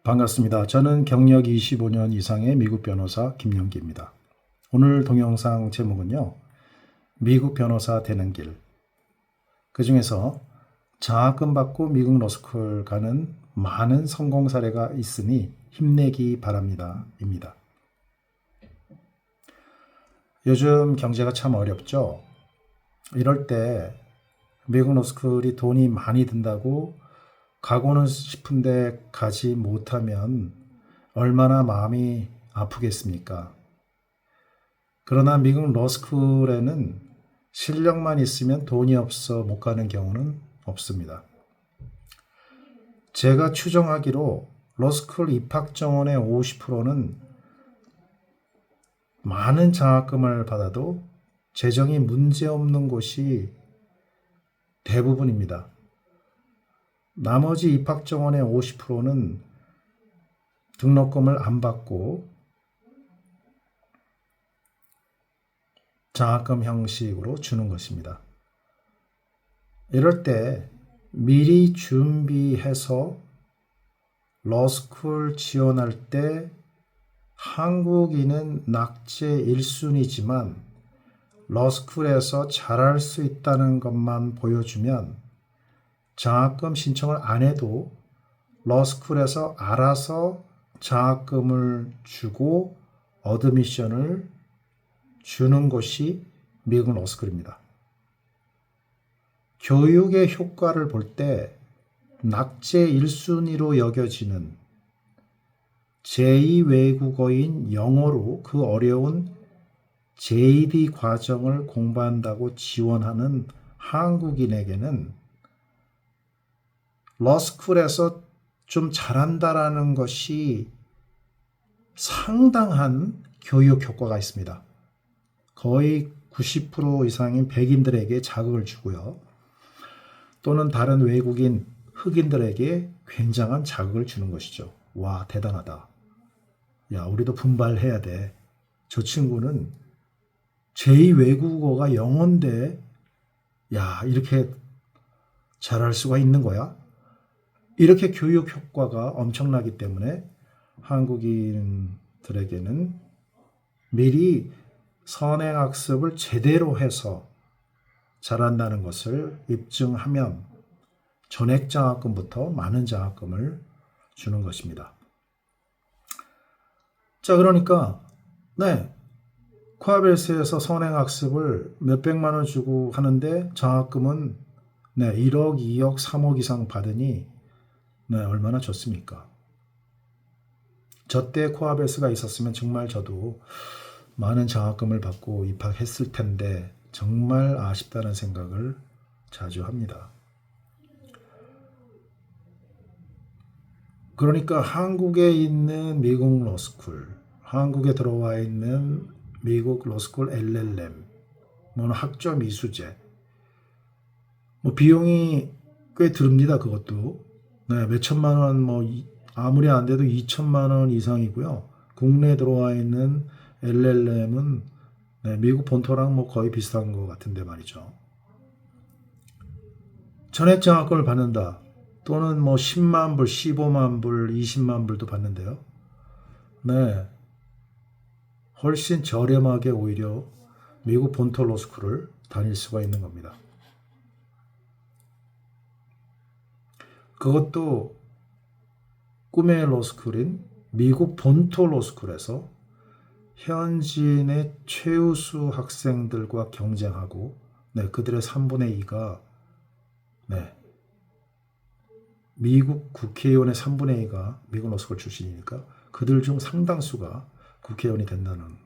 반갑습니다. 저는 경력 25년 이상의 미국 변호사 김영기입니다. 오늘 동영상 제목은요, 미국 변호사 되는 길. 그 중에서 장학금 받고 미국 로스쿨 가는 많은 성공 사례가 있으니 힘내기 바랍니다. 입니다. 요즘 경제가 참 어렵죠. 이럴 때 미국 로스쿨이 돈이 많이 든다고 가고는 싶은데 가지 못하면 얼마나 마음이 아프겠습니까? 그러나 미국 로스쿨에는 실력만 있으면 돈이 없어 못 가는 경우는 없습니다. 제가 추정하기로 로스쿨 입학 정원의 50%는 많은 장학금을 받아도 재정이 문제없는 곳이 대부분입니다. 나머지 입학 정원의 50%는 등록금을 안 받고 장학금 형식으로 주는 것입니다. 이럴 때 미리 준비해서 로스쿨 지원할 때 한국인은 낙제 1순위지만 로스쿨에서 잘할 수 있다는 것만 보여주면 장학금 신청을 안 해도 로스쿨에서 알아서 장학금을 주고 어드미션을 주는 곳이 미국 로스쿨입니다. 교육의 효과를 볼 때 낙제 1순위로 여겨지는 제2외국어인 영어로 그 어려운 JD 과정을 공부한다고 지원하는 한국인에게는 러스쿨에서 좀 잘한다라는 것이 상당한 교육 효과가 있습니다. 거의 90% 이상인 백인들에게 자극을 주고요. 또는 다른 외국인, 흑인들에게 굉장한 자극을 주는 것이죠. 와, 대단하다. 야, 우리도 분발해야 돼. 저 친구는 제2외국어가 영어인데, 야, 이렇게 잘할 수가 있는 거야? 이렇게 교육 효과가 엄청나기 때문에 한국인들에게는 미리 선행학습을 제대로 해서 잘한다는 것을 입증하면 전액 장학금부터 많은 장학금을 주는 것입니다. 자, 그러니까 코아벨스에서 선행학습을 몇백만 원 주고 하는데 장학금은 1억, 2억, 3억 이상 받으니 얼마나 좋습니까? 저 때 코아벨스가 있었으면 정말 저도 많은 장학금을 받고 입학했을 텐데 정말 아쉽다는 생각을 자주 합니다. 그러니까 한국에 있는 미국 로스쿨, 한국에 들어와 있는 미국 로스쿨 LLM, 학점 이수제, 비용이 꽤 듭니다. 그것도. 몇천만 원, 아무리 안 돼도 2천만 원 이상이고요. 국내에 들어와 있는 LLM은 미국 본토랑 거의 비슷한 것 같은데 말이죠. 전액 장학금을 받는다. 또는 10만 불, 15만 불, 20만 불도 받는데요. 훨씬 저렴하게 오히려 미국 본토 로스쿨을 다닐 수가 있는 겁니다. 그것도 꿈의 로스쿨인 미국 본토 로스쿨에서 현지인의 최우수 학생들과 경쟁하고 그들의 3분의 2가 미국 국회의원의 3분의 2가 미국 로스쿨 출신이니까 그들 중 상당수가 국회의원이 된다는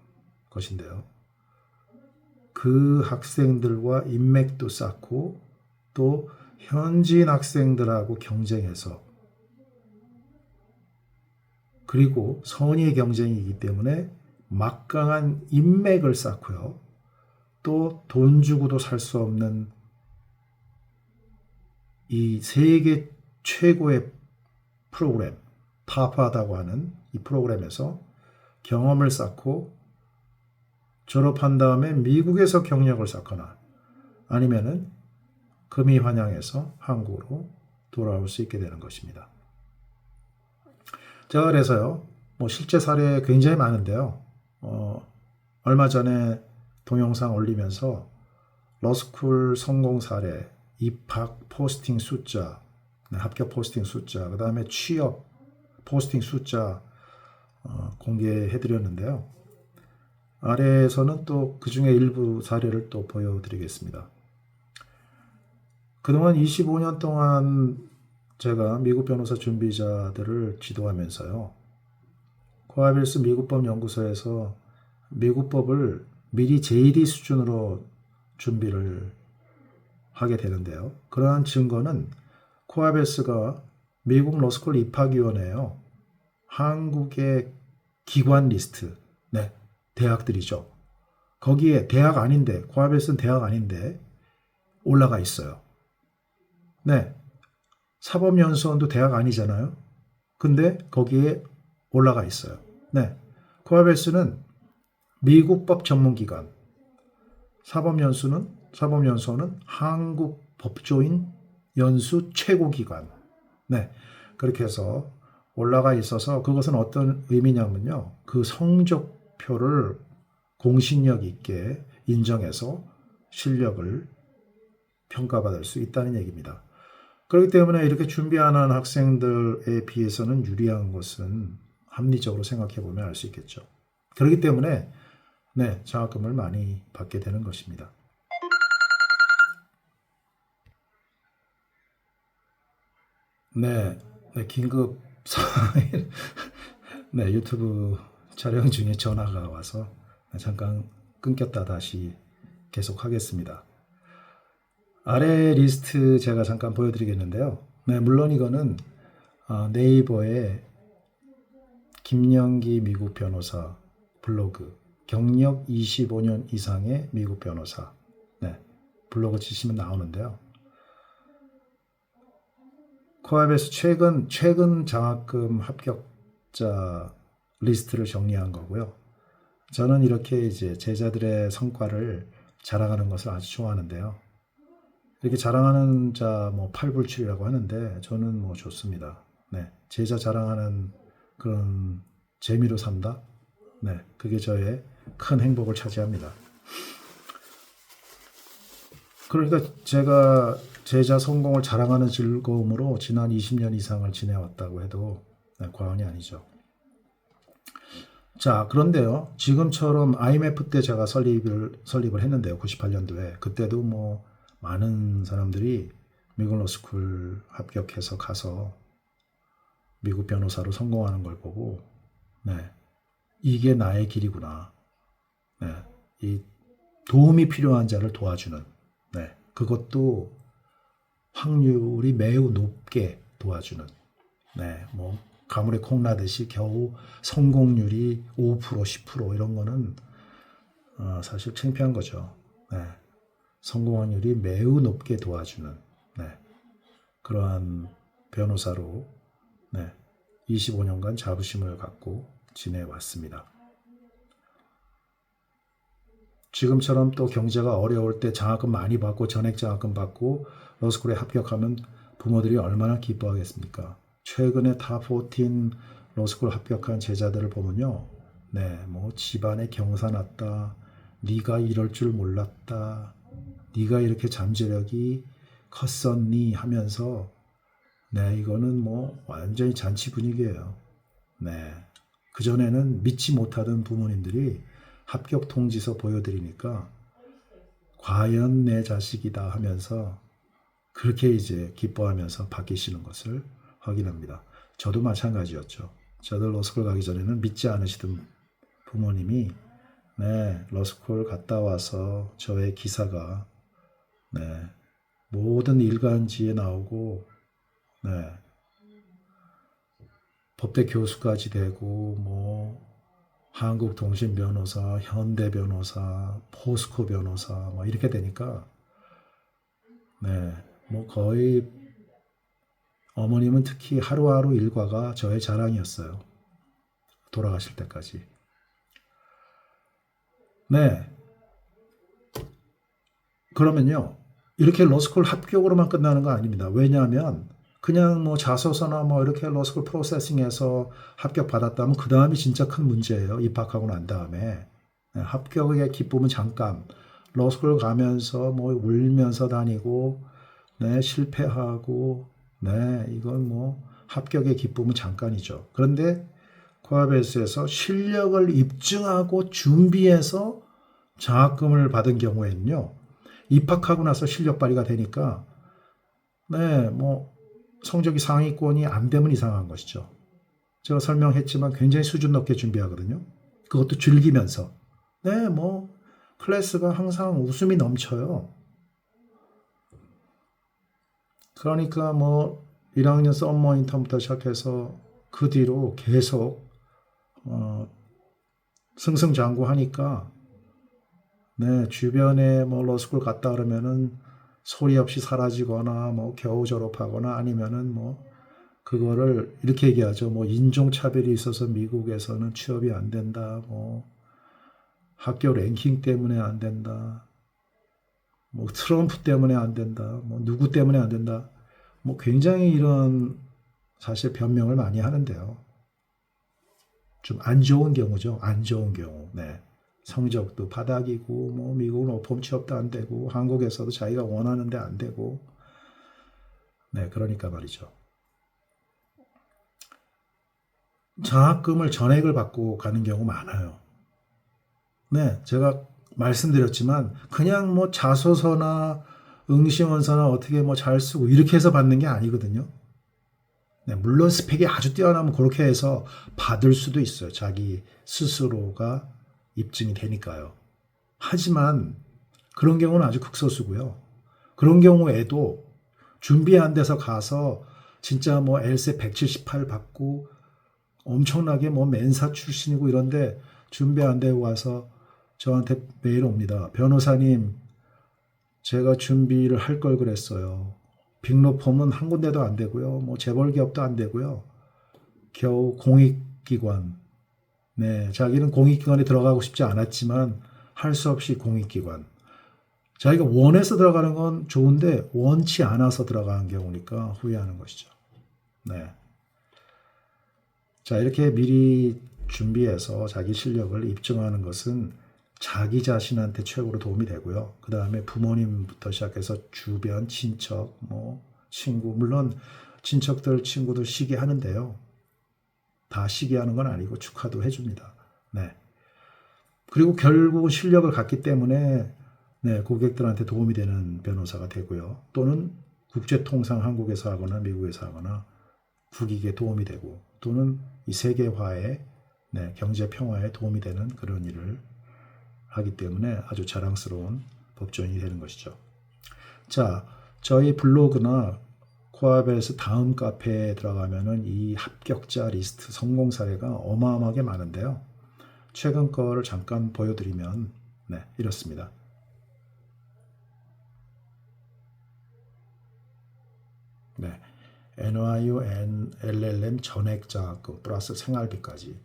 것인데요. 그 학생들과 인맥도 쌓고 또 현지인 학생들하고 경쟁해서 그리고 선의의 경쟁이기 때문에 막강한 인맥을 쌓고요. 또 돈 주고도 살 수 없는 이 세계 최고의 프로그램, 타파다고 하는 이 프로그램에서 경험을 쌓고 졸업한 다음에 미국에서 경력을 쌓거나 아니면은 금이 환영해서 한국으로 돌아올 수 있게 되는 것입니다. 제가 그래서요, 뭐 실제 사례 굉장히 많은데요. 얼마 전에 동영상 올리면서 러스쿨 성공 사례, 입학 포스팅 숫자, 네, 합격 포스팅 숫자, 그 다음에 취업 포스팅 숫자 공개해 드렸는데요. 아래에서는 또 그 중에 일부 사례를 또 보여드리겠습니다. 그동안 25년 동안 제가 미국 변호사 준비자들을 지도하면서요. 코아벨스 미국법 연구소에서 미국법을 미리 JD 수준으로 준비를 하게 되는데요. 그러한 증거는 코아벨스가 미국 로스쿨 입학위원회요. 한국의 기관 리스트, 네, 대학들이죠. 거기에 대학 아닌데, 코아벨스는 대학 아닌데 올라가 있어요. 네, 사법연수원도 대학 아니잖아요. 근데 거기에 올라가 있어요. 네, 코아벨스는 미국법 전문기관, 사법연수원은 한국 법조인 연수 최고기관. 네, 그렇게 해서 올라가 있어서 그것은 어떤 의미냐면요. 그 성적표를 공신력 있게 인정해서 실력을 평가받을 수 있다는 얘기입니다. 그렇기 때문에 이렇게 준비하는 학생들에 비해서는 유리한 것은 합리적으로 생각해 보면 알 수 있겠죠. 그렇기 때문에 네, 장학금을 많이 받게 되는 것입니다. 네, 네, 긴급 상황, 네, 유튜브 촬영 중에 전화가 와서 잠깐 끊겼다 다시 계속하겠습니다. 아래 리스트 제가 잠깐 보여드리겠는데요. 네, 물론 이거는 네이버에 김영기 미국 변호사 블로그 경력 25년 이상의 미국 변호사 네, 블로그 치시면 나오는데요. 코아벨스 최근 장학금 합격자 리스트를 정리한 거고요. 저는 이렇게 이제 제자들의 성과를 자랑하는 것을 아주 좋아하는데요. 이렇게 자랑하는 자 뭐 팔불출이라고 하는데 저는 뭐 좋습니다. 네, 제자 자랑하는 그런 재미로 산다. 네, 그게 저의 큰 행복을 차지합니다. 그러니까 제가 제자 성공을 자랑하는 즐거움으로 지난 20년 이상을 지내왔다고 해도 네, 과언이 아니죠. 자, 그런데요. 지금처럼 IMF 때 제가 설립을 했는데요. 98년도에. 그때도 뭐 많은 사람들이 미국 로스쿨 합격해서 가서 미국 변호사로 성공하는 걸 보고 네, 이게 나의 길이구나. 네, 이 도움이 필요한 자를 도와주는 네, 그것도 확률이 매우 높게 도와주는 네, 뭐 가물에 콩 나듯이 겨우 성공률이 5%, 10% 이런 거는 사실 창피한 거죠. 네, 성공 확률이 매우 높게 도와주는 네, 그러한 변호사로 네, 25년간 자부심을 갖고 지내왔습니다. 지금처럼 또 경제가 어려울 때 장학금 많이 받고 전액 장학금 받고 러스쿨에 합격하면 부모들이 얼마나 기뻐하겠습니까? 최근에 탑14 러스쿨 합격한 제자들을 보면요. 네, 뭐 집안에 경사 났다. 네가 이럴 줄 몰랐다. 네가 이렇게 잠재력이 컸었니 하면서 네, 이거는 뭐 완전히 잔치 분위기예요. 네. 그전에는 믿지 못하던 부모님들이 합격 통지서 보여드리니까 과연 내 자식이다 하면서 그렇게 이제 기뻐하면서 바뀌시는 것을 확인합니다. 저도 마찬가지였죠. 저도 러스쿨 가기 전에는 믿지 않으시던 부모님이 네, 러스쿨 갔다 와서 저의 기사가 네, 모든 일간지에 나오고 네, 법대 교수까지 되고 뭐 한국통신변호사, 현대변호사, 포스코 변호사 뭐 이렇게 되니까 네, 뭐 거의 어머님은 특히 하루하루 일과가 저의 자랑이었어요. 돌아가실 때까지. 네. 그러면요. 이렇게 러스쿨 합격으로만 끝나는 거 아닙니다. 왜냐하면 그냥 뭐 자소서나 뭐 이렇게 로스쿨 프로세싱해서 합격 받았다면 그 다음이 진짜 큰 문제예요. 입학하고 난 다음에. 네, 합격의 기쁨은 잠깐. 로스쿨 가면서 뭐 울면서 다니고, 네, 실패하고, 네, 이건 뭐 합격의 기쁨은 잠깐이죠. 그런데 코아베스에서 실력을 입증하고 준비해서 장학금을 받은 경우에는요, 입학하고 나서 실력 발휘가 되니까, 네, 뭐 성적이 상위권이 안 되면 이상한 것이죠. 제가 설명했지만 굉장히 수준 높게 준비하거든요. 그것도 즐기면서. 네, 뭐 클래스가 항상 웃음이 넘쳐요. 그러니까 뭐 1학년 썸머 인턴부터 시작해서 그 뒤로 계속 승승장구하니까 네, 주변에 뭐 로스쿨 갔다 그러면은 소리 없이 사라지거나 뭐 겨우 졸업하거나 아니면은 뭐 그거를 이렇게 얘기하죠. 뭐 인종차별이 있어서 미국에서는 취업이 안 된다. 뭐 학교 랭킹 때문에 안 된다. 뭐 트럼프 때문에 안 된다. 뭐 누구 때문에 안 된다. 뭐 굉장히 이런 사실 변명을 많이 하는데요. 좀 안 좋은 경우죠. 안 좋은 경우. 네. 성적도 바닥이고 뭐 미국은 오펌 취업도 안 되고 한국에서도 자기가 원하는데 안 되고 네, 그러니까 말이죠. 장학금을 전액을 받고 가는 경우 많아요. 네, 제가 말씀드렸지만 그냥 뭐 자소서나 응시원서나 어떻게 뭐 잘 쓰고 이렇게 해서 받는 게 아니거든요. 네, 물론 스펙이 아주 뛰어나면 그렇게 해서 받을 수도 있어요. 자기 스스로가 입증이 되니까요. 하지만 그런 경우는 아주 극소수고요. 그런 경우에도 준비 안 돼서 가서 진짜 뭐 엘세 178 받고 엄청나게 뭐 맨사 출신이고 이런데 준비 안 되고 와서 저한테 메일 옵니다. 변호사님, 제가 준비를 할 걸 그랬어요. 빅로펌은 한 군데도 안 되고요. 뭐 재벌 기업도 안 되고요. 겨우 공익기관. 네, 자기는 공익기관에 들어가고 싶지 않았지만 할 수 없이 공익기관. 자기가 원해서 들어가는 건 좋은데 원치 않아서 들어가는 경우니까 후회하는 것이죠. 네. 자, 이렇게 미리 준비해서 자기 실력을 입증하는 것은 자기 자신한테 최고로 도움이 되고요. 그 다음에 부모님부터 시작해서 주변 친척, 뭐 친구, 물론 친척들, 친구들 시기하는데요. 다 시기하는 건 아니고 축하도 해줍니다. 네. 그리고 결국 실력을 갖기 때문에 네, 고객들한테 도움이 되는 변호사가 되고요. 또는 국제통상 한국에서 하거나 미국에서 하거나 국익에 도움이 되고 또는 이 세계화에 네, 경제 평화에 도움이 되는 그런 일을 하기 때문에 아주 자랑스러운 법조인이 되는 것이죠. 자, 저희 블로그나 코아벨스 다음 카페에 들어가면은 이 합격자 리스트 성공 사례가 어마어마하게 많은데요. 최근 거를 잠깐 보여드리면 네, 이렇습니다. 네, NYU LLM 전액 장학금 플러스 생활비까지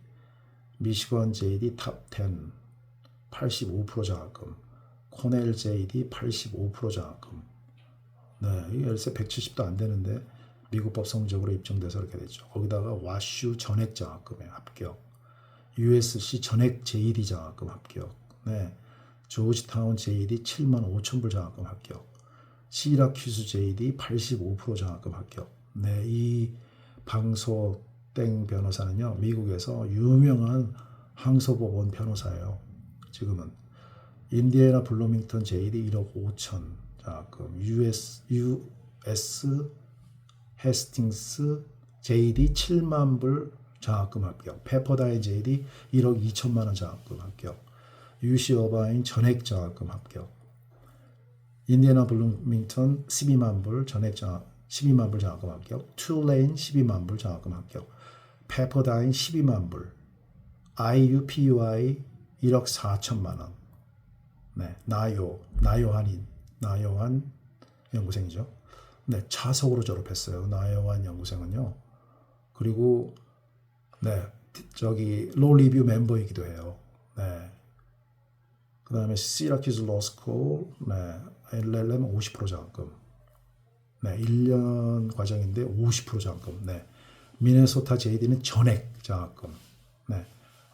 미시건 JD 탑 10 85% 장학금 코넬 JD 85% 장학금 네, 이 열세 170도 안 되는데 미국법 성적으로 입증돼서 이렇게 됐죠. 거기다가 와슈 전액 장학금에 합격 USC 전액 JD 장학금 합격 네, 조지타운 JD 7만 5천 불 장학금 합격 시라큐스 JD 85% 장학금 합격 네, 이 방소 땡 변호사는요, 미국에서 유명한 항소법원 변호사예요. 지금은 인디애나 블루밍턴 JD 1억 5천 장학금, US 헤스팅스 JD 7만 불 장학금 합격, 페퍼다인 JD 1억 2천만 원 장학금 합격, UC 어바인 전액 장학금 합격, 인디애나 블루밍턴 12만 불 전액 장학금 12만 불 장학금 합격, 툴레인 12만 불 장학금 합격, 페퍼다인 12만 불, IUPUI 1억 4천만 원, 네, 나요한 연구생이죠. 네, 차석으로 졸업했어요. 나요한 연구생은요. 그리고 네, 저기 로 리뷰 멤버이기도 해요. 네. 그다음에 시라큐즈 로스쿨, 네, LLM 50% 장학금. 네, 1년 과정인데 50% 장학금. 네. 미네소타 JD는 전액 장학금. 네.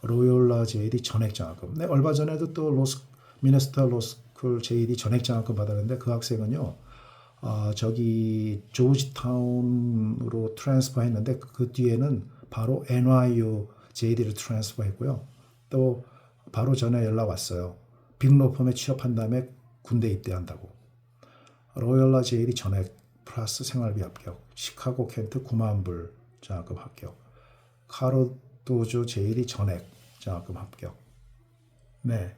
로욜라 JD 전액 장학금. 네, 얼마 전에도 또 미네소타 로스쿨 JD 전액 장학금 받았는데 그 학생은요. 저기 조지타운으로 트랜스퍼 했는데 그 뒤에는 바로 NYU JD를 트랜스퍼 했고요. 또 바로 전에 연락 왔어요. 빅로펌에 취업한 다음에 군대 입대한다고. 로열라 JD 전액 플러스 생활비 합격. 시카고 켄트 9만 불 장학금 합격. 카로도조 JD 전액 장학금 합격. 네.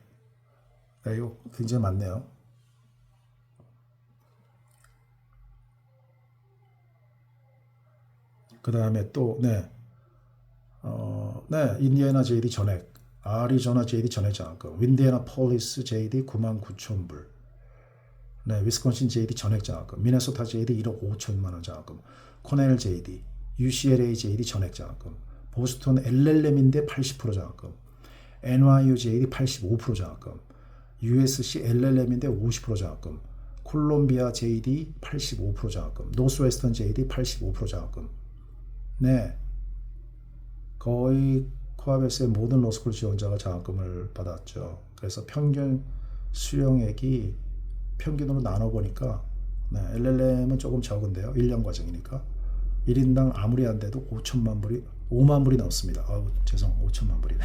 네, 이거 굉장히 많네요. 그 다음에 또, 네. 네, 인디애나 JD 전액, 아리조나 JD 전액 장학금, 윈디애나 폴리스 JD 9만 9천 불, 네, 위스콘신 JD 전액 장학금, 미네소타 JD 1억 5천만 원 장학금, 코넬 JD, UCLA JD 전액 장학금, 보스턴 LLM인데 80% 장학금, NYU JD 85% 장학금, USC LLM인데 50% 장학금, 콜롬비아 JD 85% 장학금, 노스웨스턴 JD 85% 장학금. 네, 거의 코아베스의 모든 로스쿨 지원자가 장학금을 받았죠. 그래서 평균 수령액이 평균으로 나눠보니까 네, LLM은 조금 적은데요. 1년 과정이니까 1인당 아무리 안 돼도 5만 불이 넘습니다. 죄송, 5천만 불이네.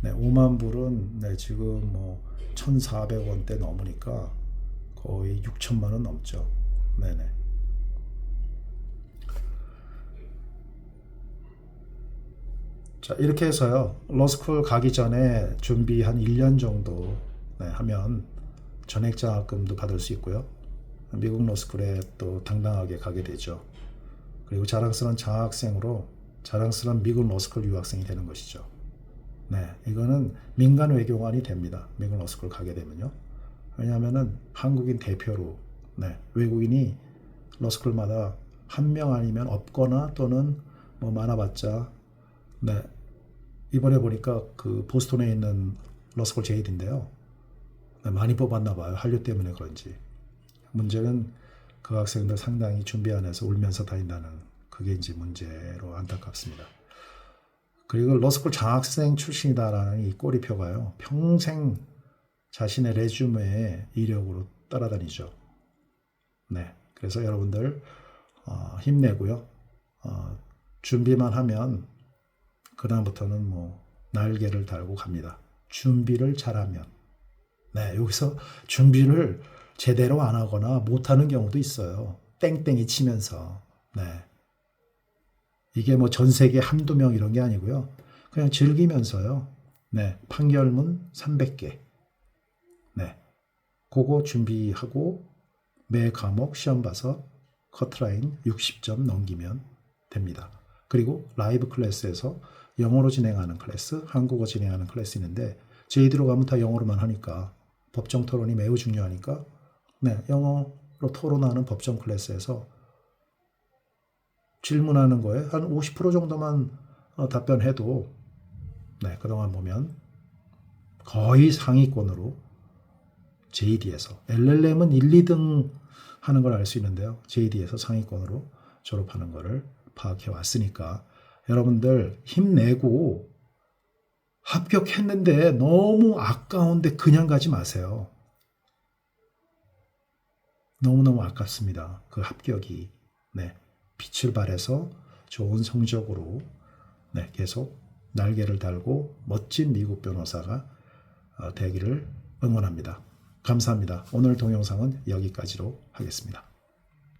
네, 5만 불은 네, 지금 뭐 1,400원대 넘으니까 거의 6천만 원 넘죠. 네네. 자, 이렇게 해서요. 로스쿨 가기 전에 준비 한 1년 정도 네, 하면 전액 장학금도 받을 수 있고요. 미국 로스쿨에 또 당당하게 가게 되죠. 그리고 자랑스러운 장학생으로 자랑스러운 미국 로스쿨 유학생이 되는 것이죠. 네, 이거는 민간 외교관이 됩니다. 미국 로스쿨 가게 되면요. 왜냐하면은 한국인 대표로 네, 외국인이 로스쿨마다 한 명 아니면 없거나 또는 뭐 많아봤자 네, 이번에 보니까 그 보스턴에 있는 러스쿨 제일인데요. 네, 많이 뽑았나 봐요. 한류 때문에 그런지. 문제는 그 학생들 상당히 준비 안 해서 울면서 다닌다는 그게 이제 문제로 안타깝습니다. 그리고 러스쿨 장학생 출신이다라는 이 꼬리표가요. 평생 자신의 레주메에 이력으로 따라다니죠. 네, 그래서 여러분들 힘내고요. 준비만 하면 그 다음부터는 뭐 날개를 달고 갑니다. 준비를 잘하면. 네, 여기서 준비를 제대로 안 하거나 못하는 경우도 있어요. 땡땡이 치면서. 네. 이게 뭐 전 세계 한두 명 이런 게 아니고요. 그냥 즐기면서요. 네. 판결문 300개. 네. 그거 준비하고 매 과목 시험 봐서 커트라인 60점 넘기면 됩니다. 그리고 라이브 클래스에서 영어로 진행하는 클래스, 한국어 진행하는 클래스 있는데 저희들로 가면 다 영어로만 하니까 법정 토론이 매우 중요하니까 네, 영어로 토론하는 법정 클래스에서 질문하는 거에 한 50% 정도만 답변해도 네, 그동안 보면 거의 상위권으로 JD에서 LLM은 1, 2등 하는 걸 알 수 있는데요. JD에서 상위권으로 졸업하는 거를 파악해 왔으니까 여러분들 힘내고 합격했는데 너무 아까운데 그냥 가지 마세요. 너무너무 아깝습니다. 그 합격이. 네. 빛을 발해서 좋은 성적으로 네, 계속 날개를 달고 멋진 미국 변호사가 되기를 응원합니다. 감사합니다. 오늘 동영상은 여기까지로 하겠습니다.